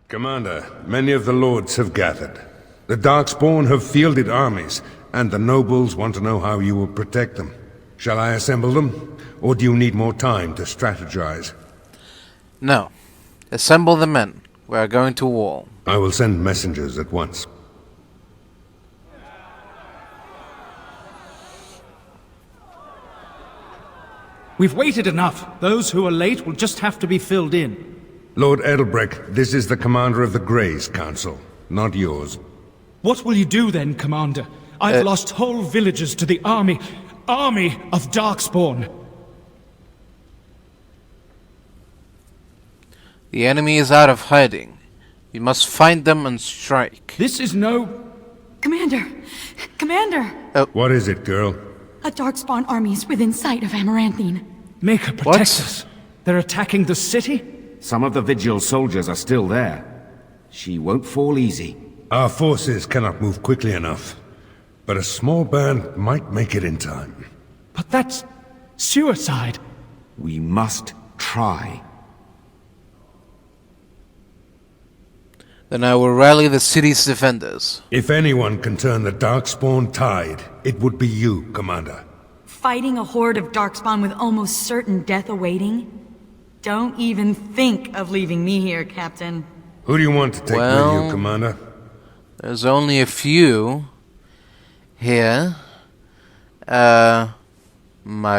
Commander, many of the lords have gathered. The Darkspawn have fielded armies, and the nobles want to know how you will protect them. Shall I assemble them, or do you need more time to strategize? No. Assemble the men. We are going to war. I will send messengers at once. We've waited enough. Those who are late will just have to be filled in. Lord Edelbrecht, this is the commander of the Greys Council, not yours. What will you do then, Commander? I've lost whole villages to the army of Darkspawn. The enemy is out of hiding. We must find them and strike. This is no... Commander! Commander! What is it, girl? A Darkspawn army is within sight of Amaranthine. Make her protect us. They're attacking the city? Some of the Vigil soldiers are still there. She won't fall easy. Our forces cannot move quickly enough, but a small band might make it in time. But that's... suicide. We must try. Then I will rally the city's defenders. If anyone can turn the Darkspawn tide, it would be you, Commander. Fighting a horde of Darkspawn with almost certain death awaiting? Don't even think of leaving me here, Captain. Who do you want to take with you, Commander? There's only a few here. My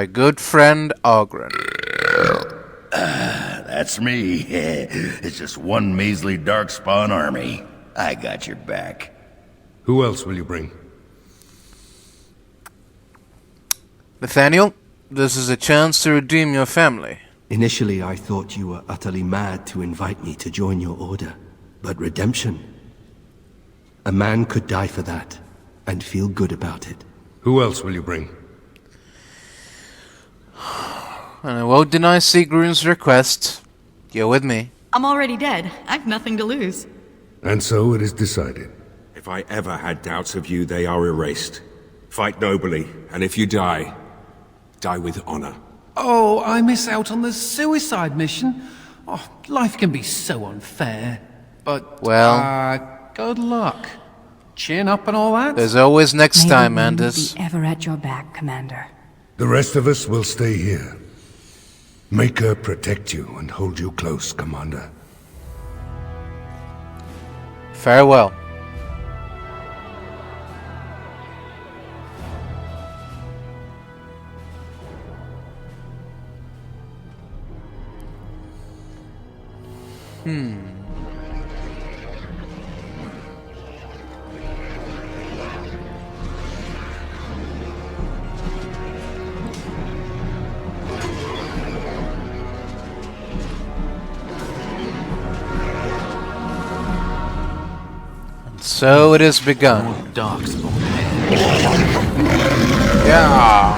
good friend Ogren. That's me. It's just one measly Darkspawn army. I got your back. Who else will you bring? Nathaniel, this is a chance to redeem your family. Initially, I thought you were utterly mad to invite me to join your order. But redemption... a man could die for that, and feel good about it. Who else will you bring? And I won't deny Sigrun's request. You're with me. I'm already dead. I've nothing to lose. And so it is decided. If I ever had doubts of you, they are erased. Fight nobly, and if you die, die with honor. Oh, I miss out on the suicide mission. Oh, life can be so unfair. But, good luck. Chin up and all that? There's always next time, May the wind Anders. be ever at your back, Commander. The rest of us will stay here. Make her protect you and hold you close, Commander. Farewell. So it has begun. Darkspawn. Yeah.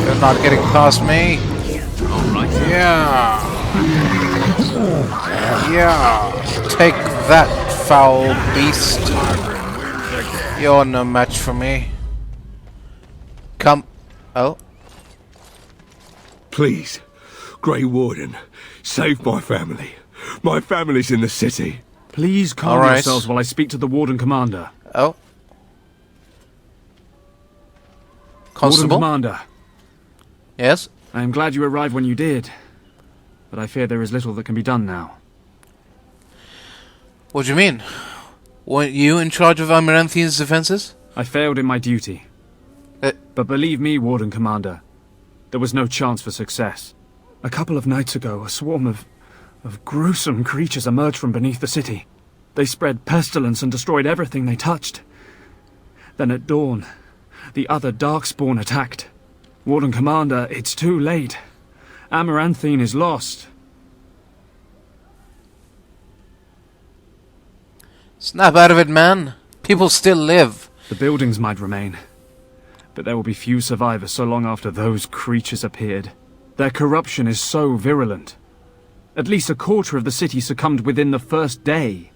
You're not getting past me. Yeah. Yeah. Take that, foul beast. You're no match for me. Come. Oh. Please, Grey Warden, save my family. My family's in the city. Please calm yourselves while I speak to the Warden-Commander. Oh. Constable? Warden-Commander. Yes? I am glad you arrived when you did, but I fear there is little that can be done now. What do you mean? Weren't you in charge of Amaranthine's defenses? I failed in my duty. But believe me, Warden-Commander, there was no chance for success. A couple of nights ago, a swarm of gruesome creatures emerged from beneath the city. They spread pestilence and destroyed everything they touched. Then at dawn, the other Darkspawn attacked. Warden-Commander, it's too late. Amaranthine is lost. Snap out of it, man. People still live. The buildings might remain, but there will be few survivors so long after those creatures appeared. Their corruption is so virulent. At least a quarter of the city succumbed within the first day.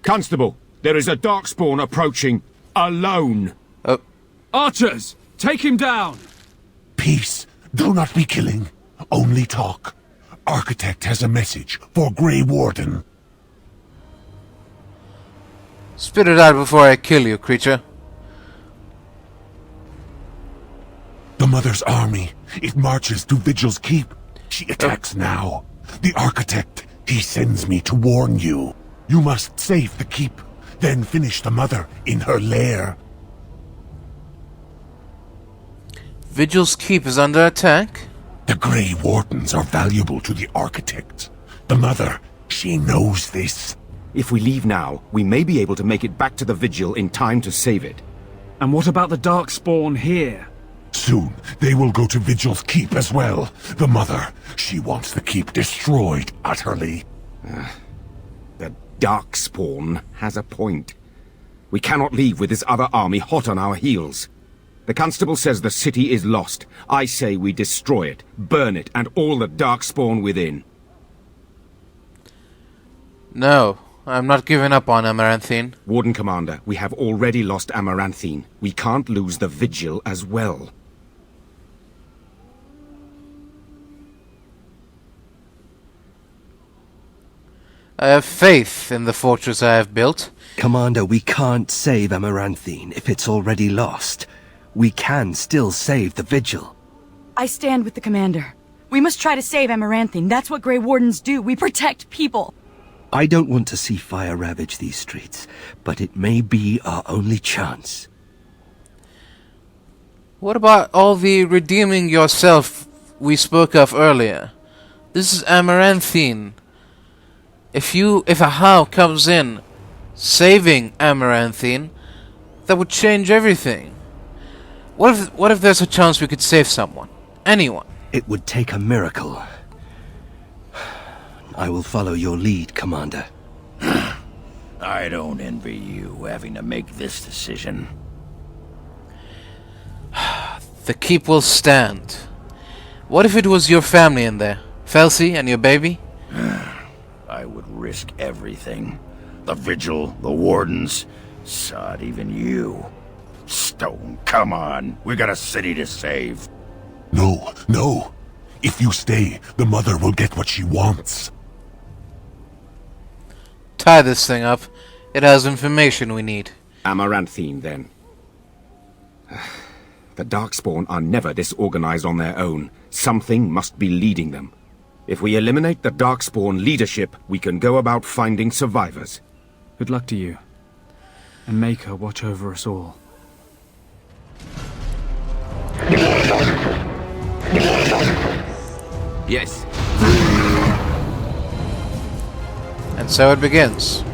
Constable, there is a Darkspawn approaching. Alone. Archers! Take him down! Peace. Do not be killing. Only talk. Architect has a message for Grey Warden. Spit it out before I kill you, creature. The Mother's army. It marches to Vigil's Keep. She attacks now. The Architect, he sends me to warn you. You must save the Keep, then finish the Mother in her lair. Vigil's Keep is under attack? The Grey Wardens are valuable to the Architect. The Mother, she knows this. If we leave now, we may be able to make it back to the Vigil in time to save it. And what about the Darkspawn here? Soon, they will go to Vigil's Keep as well. The Mother, she wants the Keep destroyed utterly. The Darkspawn has a point. We cannot leave with this other army hot on our heels. The Constable says the city is lost. I say we destroy it, burn it, and all the Darkspawn within. No, I'm not giving up on Amaranthine. Warden-Commander, we have already lost Amaranthine. We can't lose the Vigil as well. I have faith in the fortress I have built. Commander, we can't save Amaranthine if it's already lost. We can still save the Vigil. I stand with the commander. We must try to save Amaranthine. That's what Grey Wardens do. We protect people. I don't want to see fire ravage these streets, but it may be our only chance. What about all the redeeming yourself we spoke of earlier? This is Amaranthine. If a How comes in, saving Amaranthine, that would change everything. What if there's a chance we could save someone? Anyone? It would take a miracle. I will follow your lead, Commander. I don't envy you having to make this decision. The Keep will stand. What if it was your family in there? Felsi and your baby? I would risk everything. The Vigil, the Wardens, sod, even you. Stone, come on. We got a city to save. No, no. If you stay, the Mother will get what she wants. Tie this thing up. It has information we need. Amaranthine, then. The Darkspawn are never disorganized on their own. Something must be leading them. If we eliminate the Darkspawn leadership, we can go about finding survivors. Good luck to you. And make her watch over us all. Yes. And so it begins.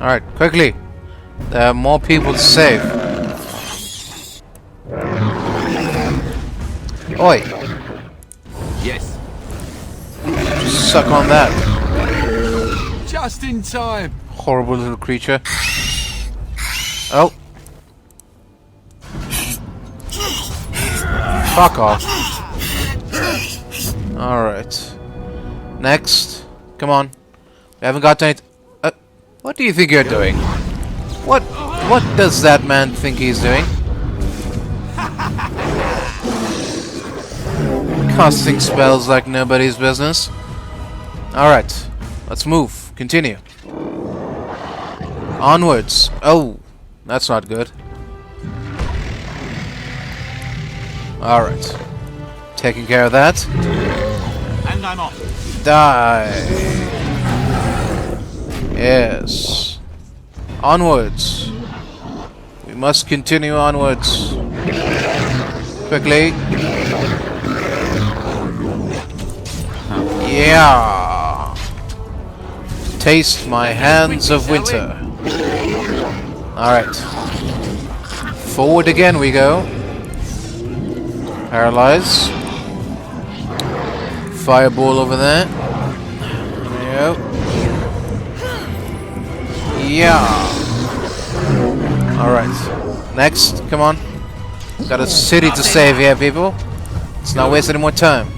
Alright, quickly. There are more people to save. Oi! Yes. Just suck on that. Just in time. Horrible little creature. Oh. Fuck off. Alright. Next. Come on. We haven't got any... what do you think you're doing? What does that man think he's doing? Casting spells like nobody's business. Alright. Let's move. Continue. Onwards. Oh. That's not good. Alright. Taking care of that. And I'm off. Die. Yes. Onwards. We must continue onwards. Quickly. Yeah. Taste my hands of winter. Alright. Forward again we go. Paralyze. Fireball over there. There you go. Yeah. Alright. Next, come on. Got a city to save here, people. Let's not waste any more time.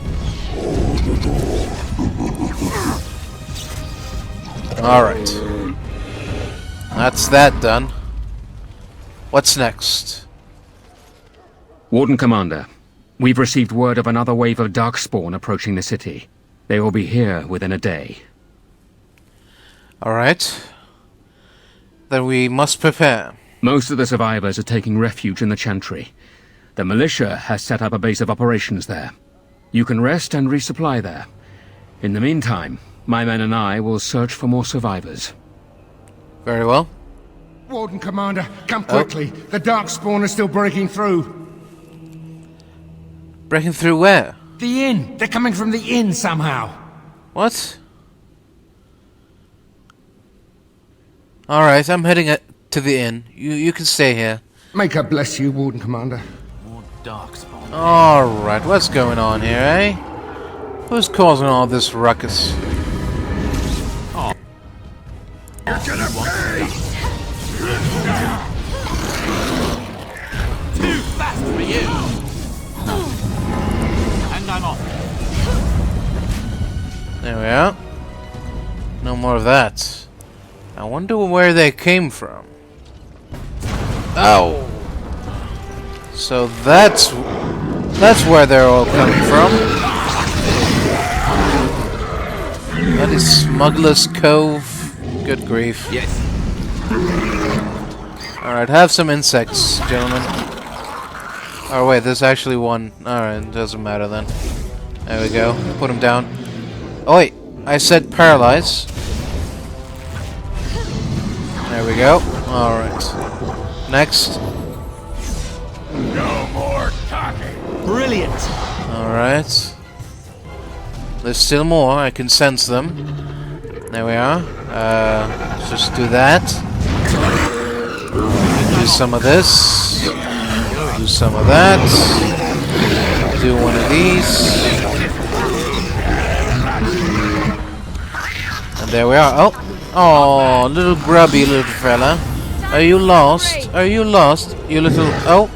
Alright. That's that done. What's next? Warden-Commander, we've received word of another wave of Darkspawn approaching the city. They will be here within a day. Alright. Then we must prepare. Most of the survivors are taking refuge in the Chantry. The militia has set up a base of operations there. You can rest and resupply there. In the meantime, my men and I will search for more survivors. Very well. Warden-Commander, come quickly. The Darkspawn is still breaking through. Breaking through where? The inn. They're coming from the inn somehow. What? Alright, I'm heading to the inn. You can stay here. May God bless you, Warden-Commander. Alright, what's going on here, eh? Who's causing all this ruckus? Oh. You're gonna pay! Too fast for you! And I'm off. There we are. No more of that. I wonder where they came from. Oh! So that's where they're all coming from. That is Smuggler's Cove. Good grief. Yes. Alright, have some insects, gentlemen. Oh wait, there's actually one. Alright, doesn't matter then. There we go. Put him down. Oh wait, I said paralyze. There we go. Alright. Next. No more talking. Brilliant. Alright. There's still more. I can sense them. There we are. Let's just do that. Do some of this. Do some of that. Do one of these. And there we are. Oh! Oh, little grubby little fella. Are you lost? Are you lost? You little... Oh!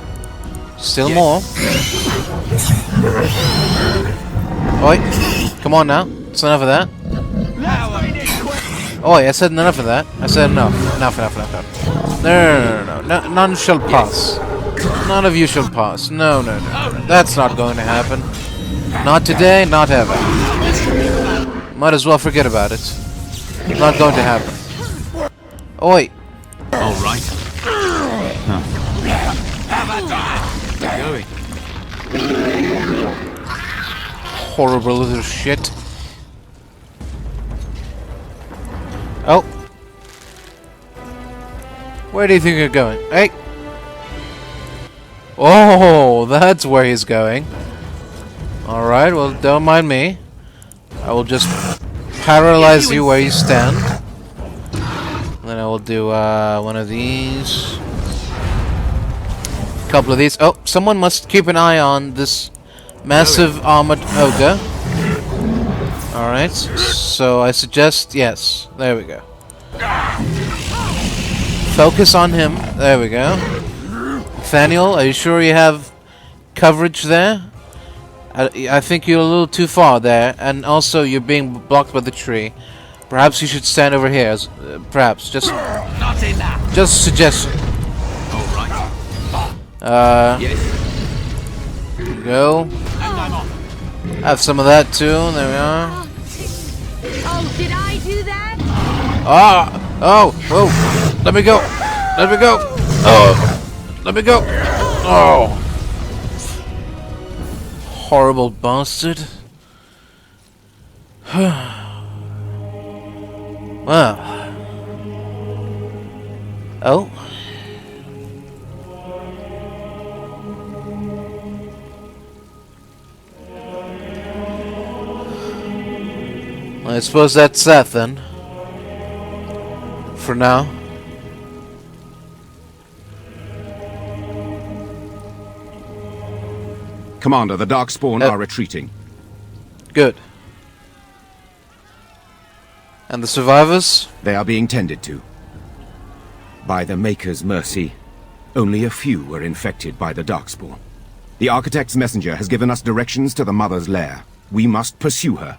Still more. Oi! Come on now. It's enough of that. Oh, I said enough of that. I said enough. Enough. No. None shall pass. None of you shall pass. No. That's not going to happen. Not today, not ever. Might as well forget about it. Not going to happen. Oi! Alright. Going. Horrible little shit. Oh. Where do you think you're going? Hey! Oh, that's where he's going. Alright, well, don't mind me. I will just paralyze you where you stand. Then I will do one of these. A couple of these. Oh, someone must keep an eye on this massive armored ogre. Alright, so I suggest, yes, there we go. Focus on him, there we go. Nathaniel, are you sure you have coverage there? I think you're a little too far there, and also you're being blocked by the tree. Perhaps you should stand over here, perhaps, just a suggestion. Yes. Here we go. Have some of that too, there we are. Oh, did I do that? Ah! Oh! Whoa! Let me go! Let me go! Oh! Let me go! Oh! Horrible bastard. Well. Oh. I suppose that's that then. For now. Commander, the Darkspawn are retreating. Good. And the survivors? They are being tended to. By the Maker's mercy, only a few were infected by the Darkspawn. The Architect's messenger has given us directions to the Mother's lair. We must pursue her.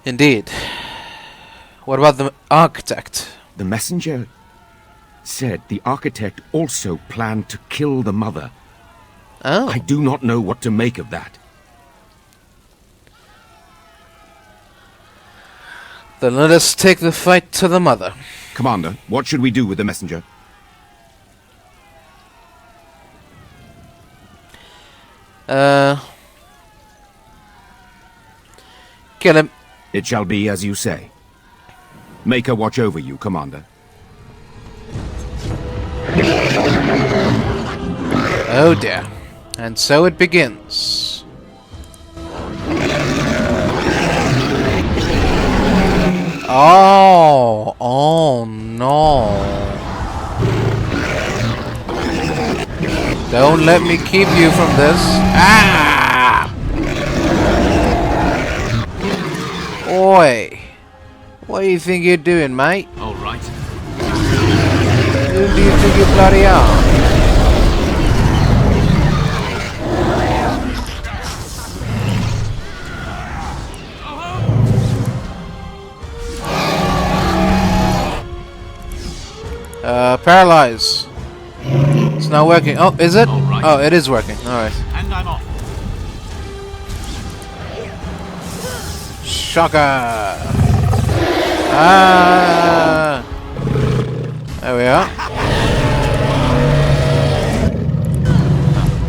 Indeed. What about the Architect? The messenger said the Architect also planned to kill the Mother. Oh. I do not know what to make of that. Then let us take the fight to the Mother. Commander, what should we do with the messenger? Kill him. It shall be as you say. Maker watch over you, Commander. Oh dear. And so it begins. Oh no. Don't let me keep you from this. Ah! Oi. What do you think you're doing, mate? All right. Who do you think you bloody are? Paralyze. It's not working. Oh, is it? Right. Oh, it is working. Alright. And I'm off. Shocker! Ah! There we are.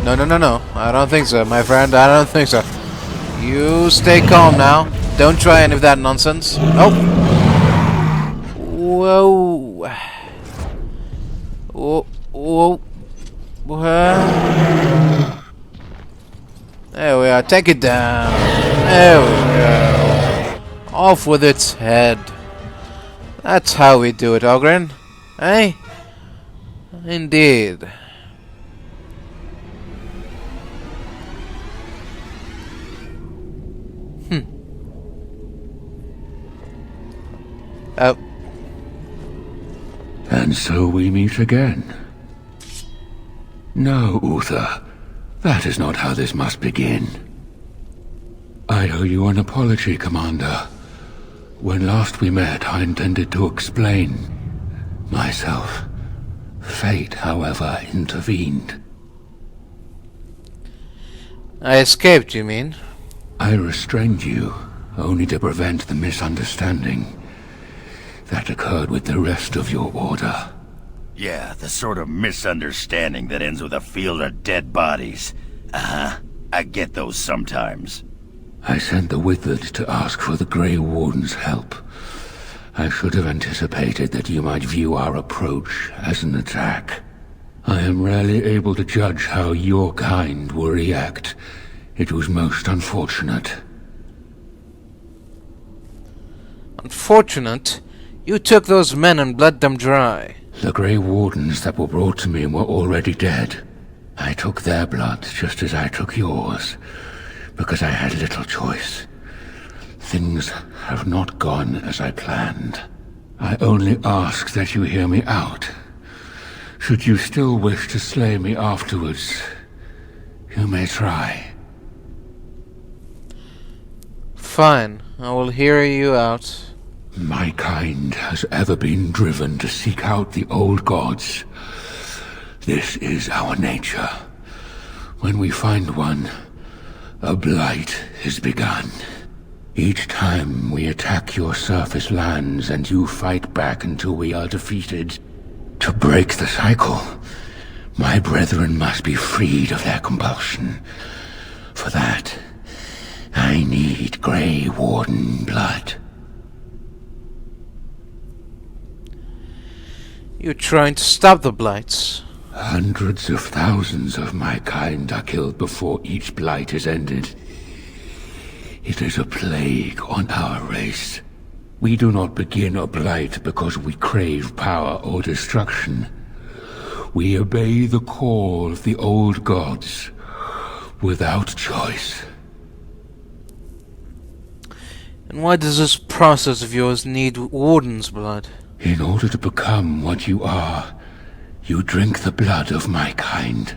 No, no, no, no. I don't think so, my friend. I don't think so. You stay calm now. Don't try any of that nonsense. Oh! Whoa! Whoa! Whoa! There we are. Take it down. There we go. Off with its head. That's how we do it, Ogren. Eh? Indeed. Oh. And so we meet again. No, Uther. That is not how this must begin. I owe you an apology, Commander. When last we met, I intended to explain myself. Fate, however, intervened. I escaped, you mean? I restrained you, only to prevent the misunderstanding that occurred with the rest of your order. Yeah, the sort of misunderstanding that ends with a field of dead bodies. Uh-huh. I get those sometimes. I sent the Withered to ask for the Grey Warden's help. I should have anticipated that you might view our approach as an attack. I am rarely able to judge how your kind will react. It was most unfortunate. Unfortunate? You took those men and bled them dry. The Grey Wardens that were brought to me were already dead. I took their blood just as I took yours, because I had little choice. Things have not gone as I planned. I only ask that you hear me out. Should you still wish to slay me afterwards, you may try. Fine, I will hear you out. My kind has ever been driven to seek out the old gods. This is our nature. When we find one, a blight is begun. Each time we attack your surface lands and you fight back until we are defeated. To break the cycle, my brethren must be freed of their compulsion. For that, I I need Grey Warden blood. You're trying to stop the blights. Hundreds of thousands of my kind are killed before each blight is ended. It is a plague on our race. We do not begin a blight because we crave power or destruction. We obey the call of the old gods without choice. And why does this process of yours need Warden's blood? In order to become what you are, you drink the blood of my kind.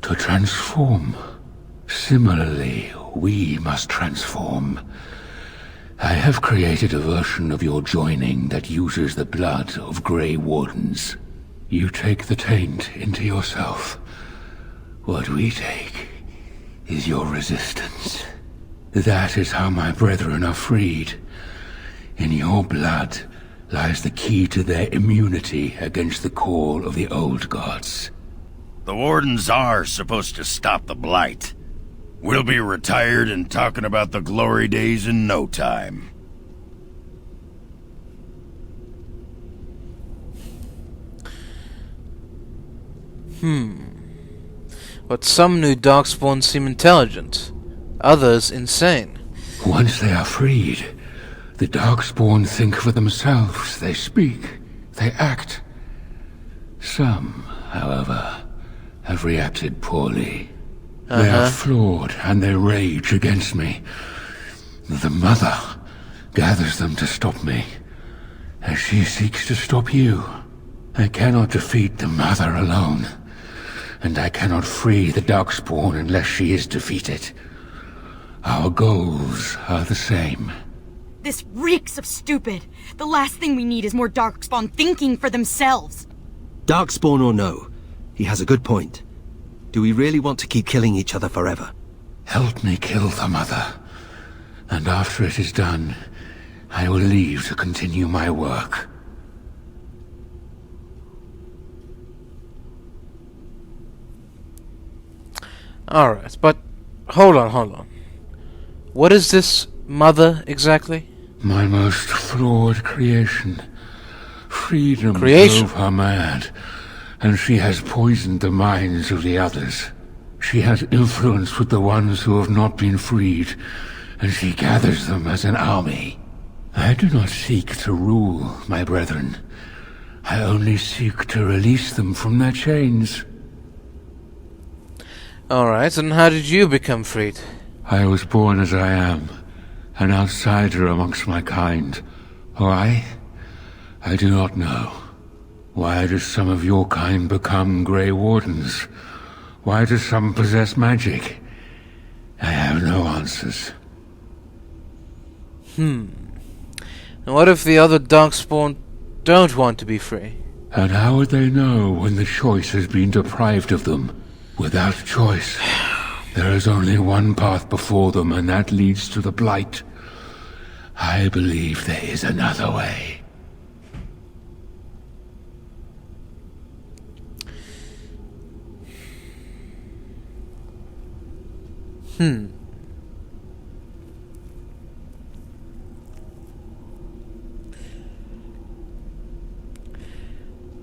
To transform. Similarly, we must transform. I have created a version of your joining that uses the blood of Grey Wardens. You take the taint into yourself. What we take is your resistance. That is how my brethren are freed. In your blood lies the key to their immunity against the call of the old gods. The Wardens are supposed to stop the Blight. We'll be retired and talking about the glory days in no time. But some new Darkspawn seem intelligent, others insane. Once they are freed, the Darkspawn think for themselves, they speak, they act. Some, however, have reacted poorly. They are flawed, and they rage against me. The Mother gathers them to stop me, as she seeks to stop you. I cannot defeat the Mother alone, and I cannot free the Darkspawn unless she is defeated. Our goals are the same. This reeks of stupid. The last thing we need is more Darkspawn thinking for themselves. Darkspawn or no, he has a good point. Do we really want to keep killing each other forever? Help me kill the Mother, and after it is done, I will leave to continue my work. Alright, but hold on. What is this Mother exactly? My most flawed creation. Freedom drove her mad, and she has poisoned the minds of the others. She has influence with the ones who have not been freed, and she gathers them as an army. I do not seek to rule, my brethren. I only seek to release them from their chains. Alright, and how did you become freed? I was born as I am, an outsider amongst my kind. Why? I do not know. Why do some of your kind become Grey Wardens? Why do some possess magic? I have no answers. And what if the other Darkspawn don't want to be free? And how would they know when the choice has been deprived of them? Without choice, there is only one path before them, and that leads to the Blight. I believe there is another way.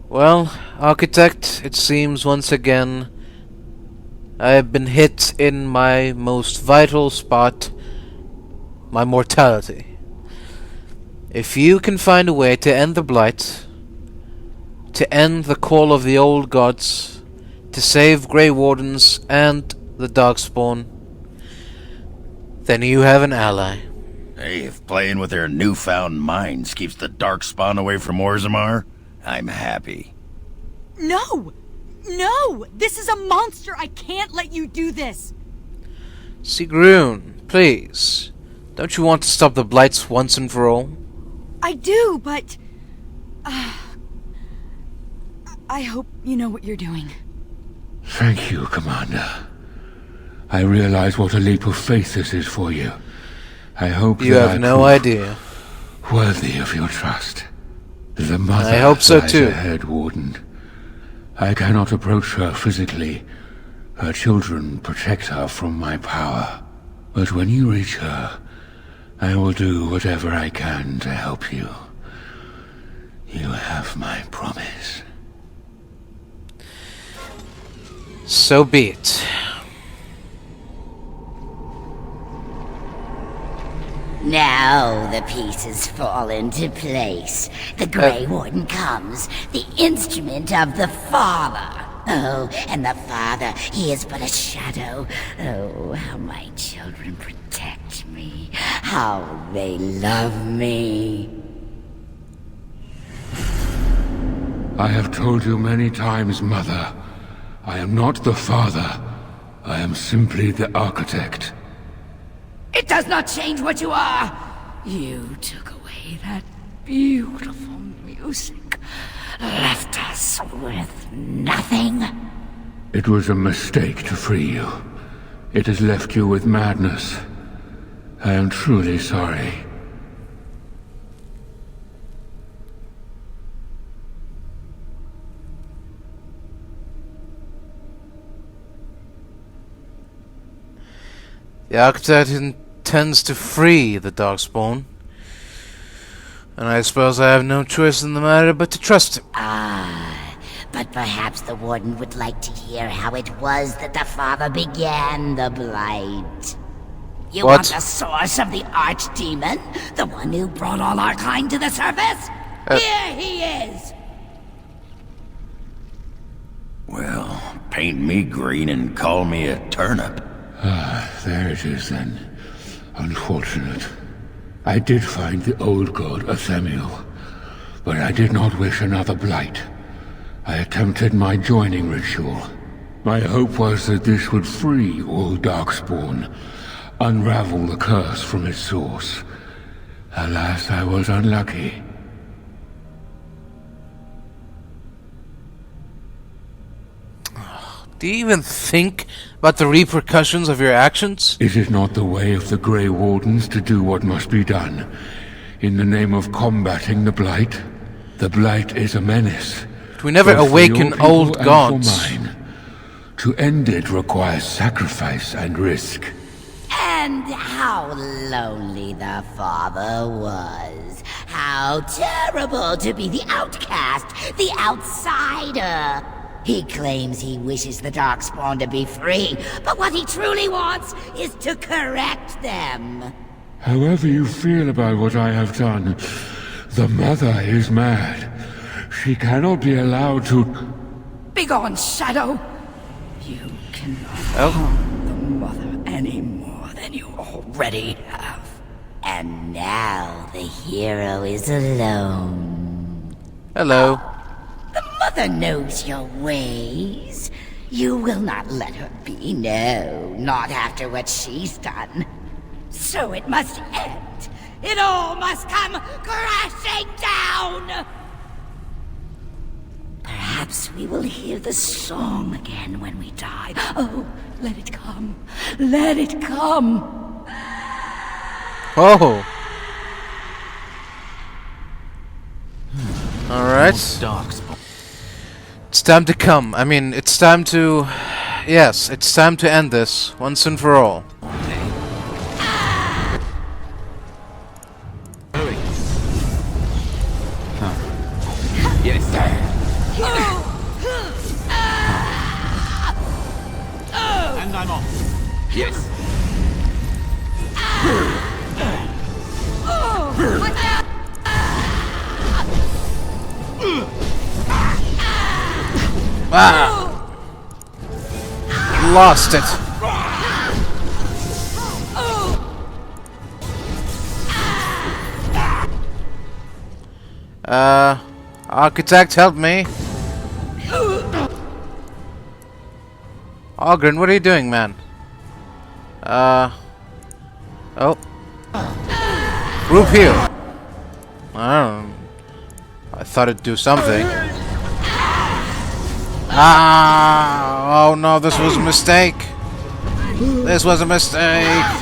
Well, Architect, it seems once again I have been hit in my most vital spot, my mortality. If you can find a way to end the Blight, to end the call of the old gods, to save Grey Wardens and the Darkspawn, then you have an ally. Hey, if playing with their newfound minds keeps the Darkspawn away from Orzammar, I'm happy. No! No! This is a monster! I can't let you do this! Sigrun, please. Don't you want to stop the Blights once and for all? I do, but... I hope you know what you're doing. Thank you, Commander. I realize what a leap of faith this is for you. I hope you have no idea. Worthy of your trust. The Mother I hope so lies too. ahead, Warden. I cannot approach her physically. Her children protect her from my power. But when you reach her, I will do whatever I can to help you. You have my promise. So be it. Now the pieces fall into place. The Grey Warden comes, the instrument of the Father. Oh, and the Father, he is but a shadow. Oh, how my children protect me. How they love me. I have told you many times, Mother. I am not the Father. I am simply the Architect. It does not change what you are. You took away that beautiful music, left us with nothing. It was a mistake to free you. It has left you with madness. I am truly sorry. The Architect intends to free the Darkspawn, and I suppose I have no choice in the matter but to trust him. Ah, but perhaps the Warden would like to hear how it was that the Father began the Blight. You want the source of the Archdemon? The one who brought all our kind to the surface? Here he is! Well, paint me green and call me a turnip. Ah, there it is then. Unfortunate. I did find the old god Athemiel, but I did not wish another blight. I attempted my joining ritual. My hope was that this would free all Darkspawn, unravel the curse from its source. Alas, I was unlucky. Do you even think about the repercussions of your actions? Is it not the way of the Grey Wardens to do what must be done, in the name of combating the Blight? The Blight is a menace. We never awaken old gods. For mine. To end it requires sacrifice and risk. And how lonely the Father was. How terrible to be the outcast, the outsider. He claims he wishes the Darkspawn to be free, but what he truly wants is to correct them. However you feel about what I have done, the Mother is mad. She cannot be allowed to... Begone, Shadow! You cannot harm the Mother any more than you already have. And now the hero is alone. Hello. The Mother knows your ways. You will not let her be, no, not after what she's done. So it must end. It all must come crashing down! Perhaps we will hear the song again when we die. Oh, let it come. Let it come. Oh. Alright. It's time to come. I mean, it's time to... Yes, it's time to end this, once and for all. Yes. And I'm off. Yes. Ah! Lost it. Architect, help me. Ogren, what are you doing, man? Oh. Group heal. I thought it'd do something. Ah! Oh no, this was a mistake. This was a mistake.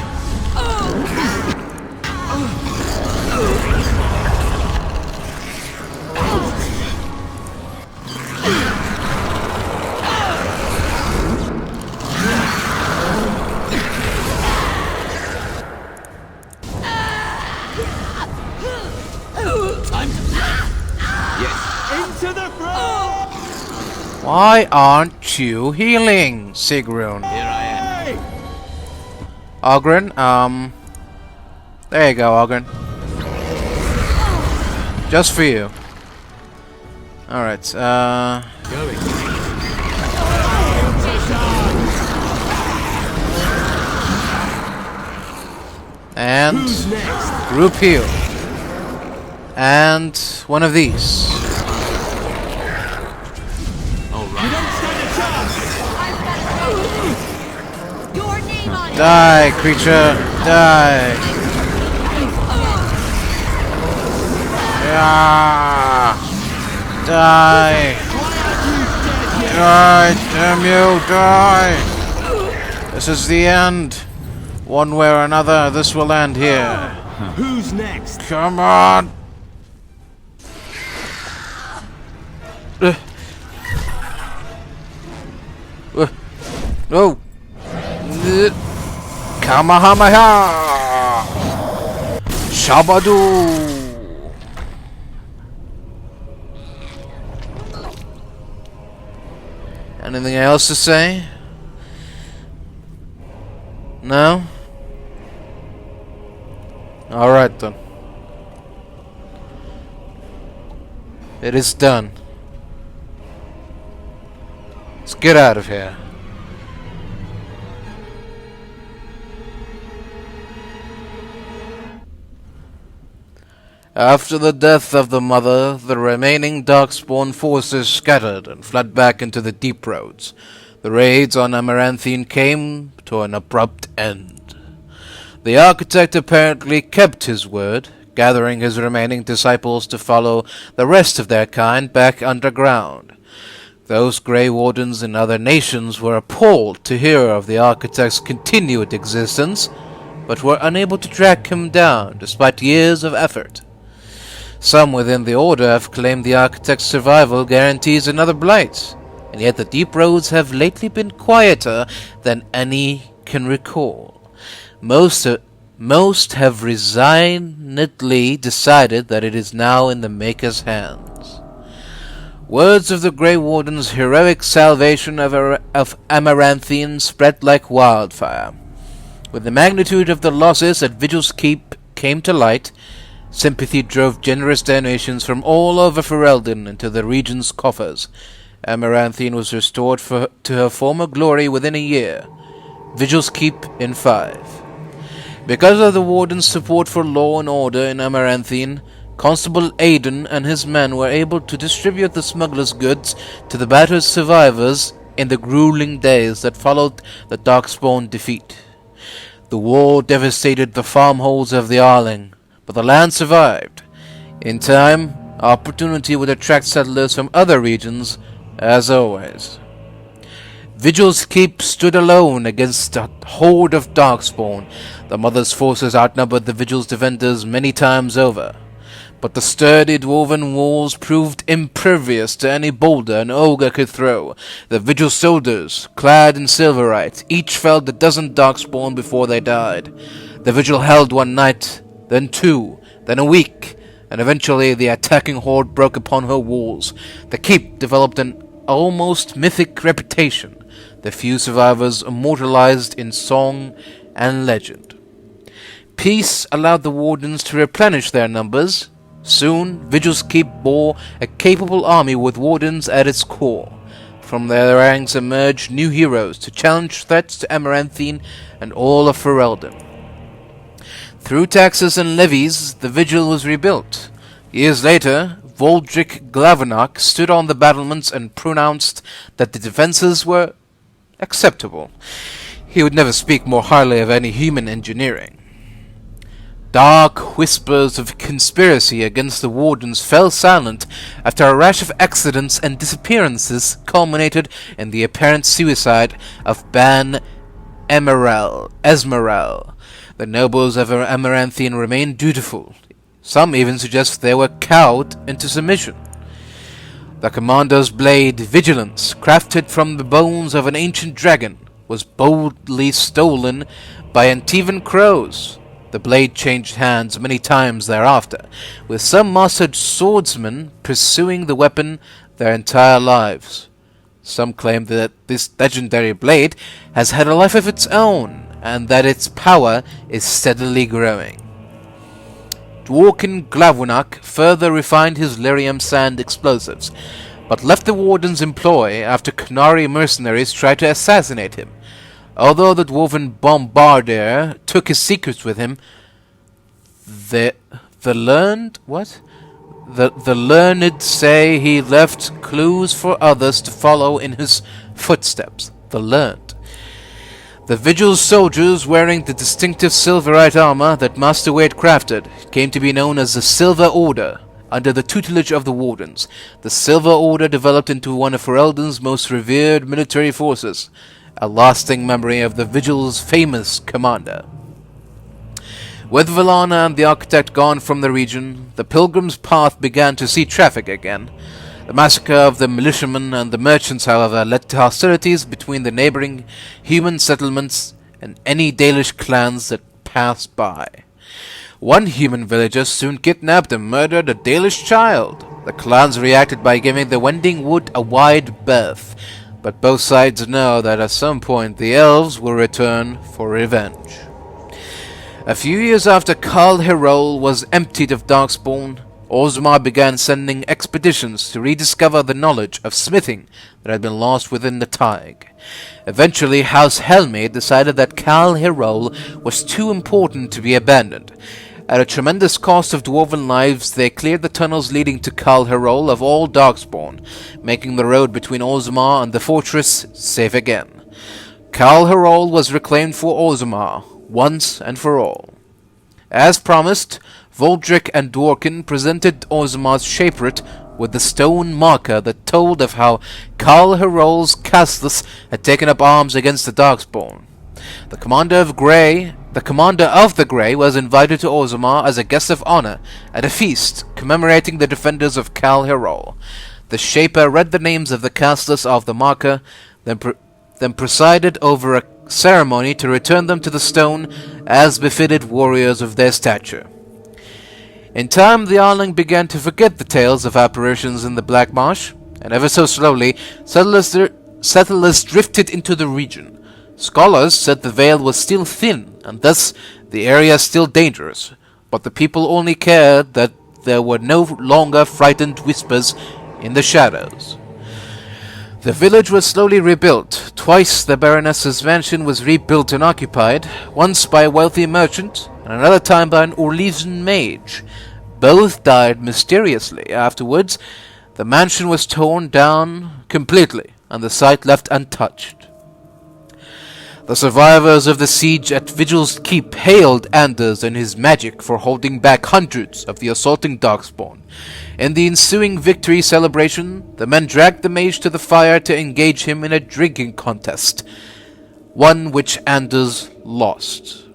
Why aren't you healing, Sigrun? Here I am. Ogren, there you go, Ogren. Just for you. Alright, Going. and group heal. And one of these. Die, creature, die. Yeah. Die. Die, damn you, die. This is the end. One way or another, this will end here. Who's next? Come on. No. Kamehameha! Shabadu! Anything else to say? No? Alright then. It is done. Let's get out of here. After the death of the mother, the remaining Darkspawn forces scattered and fled back into the deep roads. The raids on Amaranthine came to an abrupt end. The architect apparently kept his word, gathering his remaining disciples to follow the rest of their kind back underground. Those Grey Wardens in other nations were appalled to hear of the architect's continued existence, but were unable to track him down despite years of effort. Some within the Order have claimed the architect's survival guarantees another blight, and yet the deep roads have lately been quieter than any can recall. Most have resignedly decided that it is now in the Maker's hands. Words of the Grey Warden's heroic salvation of Amaranthine spread like wildfire. When the magnitude of the losses at Vigil's Keep came to light, sympathy drove generous donations from all over Ferelden into the region's coffers. Amaranthine was restored to her former glory within a year. Vigil's Keep in 5. Because of the Warden's support for law and order in Amaranthine, Constable Aidan and his men were able to distribute the smuggler's goods to the battered survivors in the grueling days that followed the Darkspawn defeat. The war devastated the farmholds of the Arling, but the land survived. In time, opportunity would attract settlers from other regions, as always. Vigil's Keep stood alone against a horde of Darkspawn. The Mother's forces outnumbered the Vigil's defenders many times over, but the sturdy dwarven walls proved impervious to any boulder an ogre could throw. The Vigil soldiers, clad in silverite, each felled a dozen Darkspawn before they died. The Vigil held one night, then 2, then a week, and eventually the attacking horde broke upon her walls. The keep developed an almost mythic reputation, the few survivors immortalized in song and legend. Peace allowed the Wardens to replenish their numbers. Soon, Vigil's Keep bore a capable army with Wardens at its core. From their ranks emerged new heroes to challenge threats to Amaranthine and all of Ferelden. Through taxes and levies, the Vigil was rebuilt. Years later, Voldric Glavenok stood on the battlements and pronounced that the defenses were acceptable. He would never speak more highly of any human engineering. Dark whispers of conspiracy against the Wardens fell silent after a rash of accidents and disappearances culminated in the apparent suicide of Ban Esmeralda. The nobles of Amaranthine remained dutiful. Some even suggest they were cowed into submission. The commander's blade, Vigilance, crafted from the bones of an ancient dragon, was boldly stolen by Antivan crows. The blade changed hands many times thereafter, with some mastered swordsmen pursuing the weapon their entire lives. Some claim that this legendary blade has had a life of its own, and that its power is steadily growing. Dworkin Glavunak further refined his lyrium sand explosives, but left the Warden's employ after Canary mercenaries tried to assassinate him. Although the Dwarven bombardier took his secrets with him, the learned say he left clues for others to follow in his footsteps. The learned. The Vigil's soldiers, wearing the distinctive silverite armor that Master Wade crafted, came to be known as the Silver Order, under the tutelage of the Wardens. The Silver Order developed into one of Ferelden's most revered military forces, a lasting memory of the Vigil's famous commander. With Villana and the Architect gone from the region, the Pilgrim's Path began to see traffic again. The massacre of the militiamen and the merchants, however, led to hostilities between the neighboring human settlements and any Dalish clans that passed by. One human villager soon kidnapped and murdered a Dalish child. The clans reacted by giving the Wending Wood a wide berth, but both sides know that at some point the elves will return for revenge. A few years after Karl Herol was emptied of Darkspawn, Orzammar began sending expeditions to rediscover the knowledge of smithing that had been lost within the Taig. Eventually, House Helmaid decided that Karl Herol was too important to be abandoned. At a tremendous cost of dwarven lives, they cleared the tunnels leading to Karl Herol of all Darkspawn, making the road between Orzammar and the fortress safe again. Karl Herol was reclaimed for Orzammar, once and for all. As promised, Voldrick and Dworkin presented Orzammar's Shaperate with the stone marker that told of how Karl Herol's Castless had taken up arms against the Darkspawn. The commander of the Grey was invited to Orzammar as a guest of honor at a feast commemorating the defenders of Karl Herol. The Shaper read the names of the Castless of the marker, then presided over a ceremony to return them to the stone as befitted warriors of their stature. In time, the Arling began to forget the tales of apparitions in the Black Marsh, and ever so slowly, settlers drifted into the region. Scholars said the veil was still thin, and thus the area still dangerous, but the people only cared that there were no longer frightened whispers in the shadows. The village was slowly rebuilt. Twice the Baroness's mansion was rebuilt and occupied, once by a wealthy merchant, and another time by an Orlesian mage. Both died mysteriously. Afterwards, the mansion was torn down completely, and the site left untouched. The survivors of the siege at Vigil's Keep hailed Anders and his magic for holding back hundreds of the assaulting Darkspawn. In the ensuing victory celebration, the men dragged the mage to the fire to engage him in a drinking contest, one which Anders lost.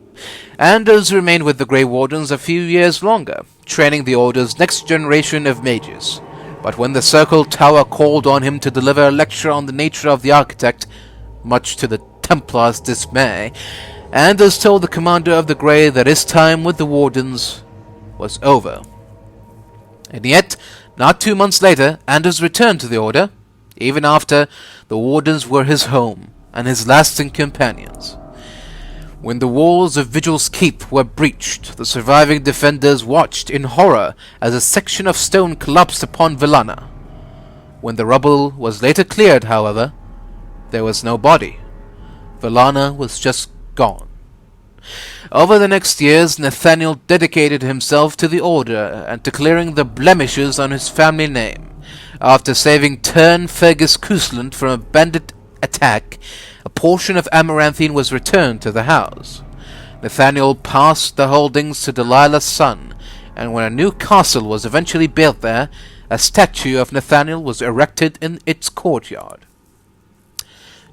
Anders remained with the Grey Wardens a few years longer, training the Order's next generation of mages. But when the Circle Tower called on him to deliver a lecture on the nature of the Architect, much to the Templars' dismay, Anders told the commander of the Grey that his time with the Wardens was over. And yet, not 2 months later, Anders returned to the Order, even after the Wardens were his home and his lasting companions. When the walls of Vigil's Keep were breached, the surviving defenders watched in horror as a section of stone collapsed upon Villana. When the rubble was later cleared, however, there was no body. Villana was just gone. Over the next years, Nathaniel dedicated himself to the Order and to clearing the blemishes on his family name. After saving Tern Fergus Cousland from a bandit attack, a portion of Amaranthine was returned to the house. Nathaniel passed the holdings to Delilah's son, and when a new castle was eventually built there, a statue of Nathaniel was erected in its courtyard.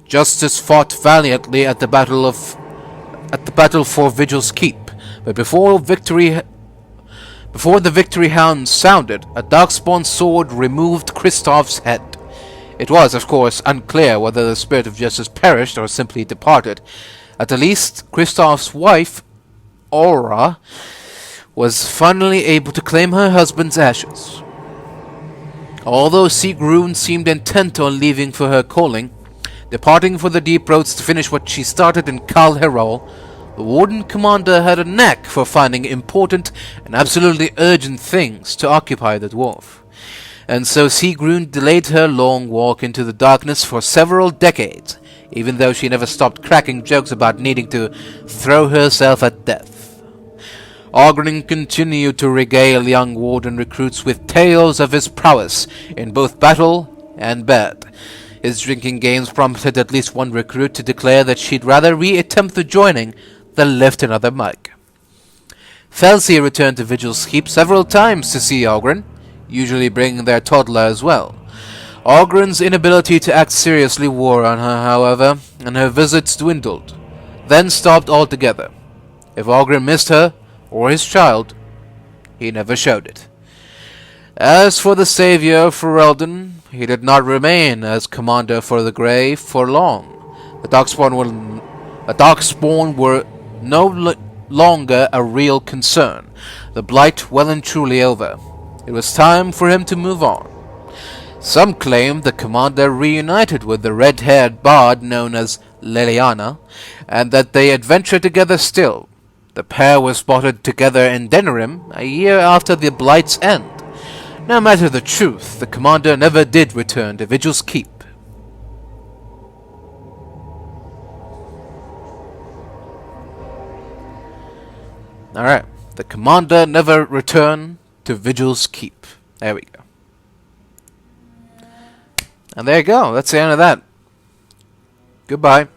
Justice fought valiantly at the battle for Vigil's Keep, but before the victory hound sounded, a Darkspawn sword removed Kristoff's head. It was, of course, unclear whether the spirit of justice perished or simply departed. At the least, Kristoff's wife, Aura, was finally able to claim her husband's ashes. Although Sigrun seemed intent on leaving for her calling, departing for the deep roads to finish what she started in Kal Herol, the Warden-Commander had a knack for finding important and absolutely urgent things to occupy the dwarf. And so Sigrun delayed her long walk into the darkness for several decades, even though she never stopped cracking jokes about needing to throw herself at death. Oghren continued to regale young Warden recruits with tales of his prowess in both battle and bed. His drinking games prompted at least one recruit to declare that she'd rather re-attempt the joining than lift another mug. Felsi returned to Vigil's Keep several times to see Oghren, usually bringing their toddler as well. Oghren's inability to act seriously wore on her, however, and her visits dwindled, then stopped altogether. If Oghren missed her, or his child, he never showed it. As for the savior of Ferelden, he did not remain as commander for the Grey for long. The Darkspawn were no longer a real concern, the blight well and truly over. It was time for him to move on. Some claimed the commander reunited with the red-haired bard known as Leliana, and that they adventure together still. The pair were spotted together in Denerim a year after the Blight's end. No matter the truth, the commander never did return to Vigil's Keep. Alright, the commander never returned to Vigil's Keep. There we go. And there you go, that's the end of that. Goodbye.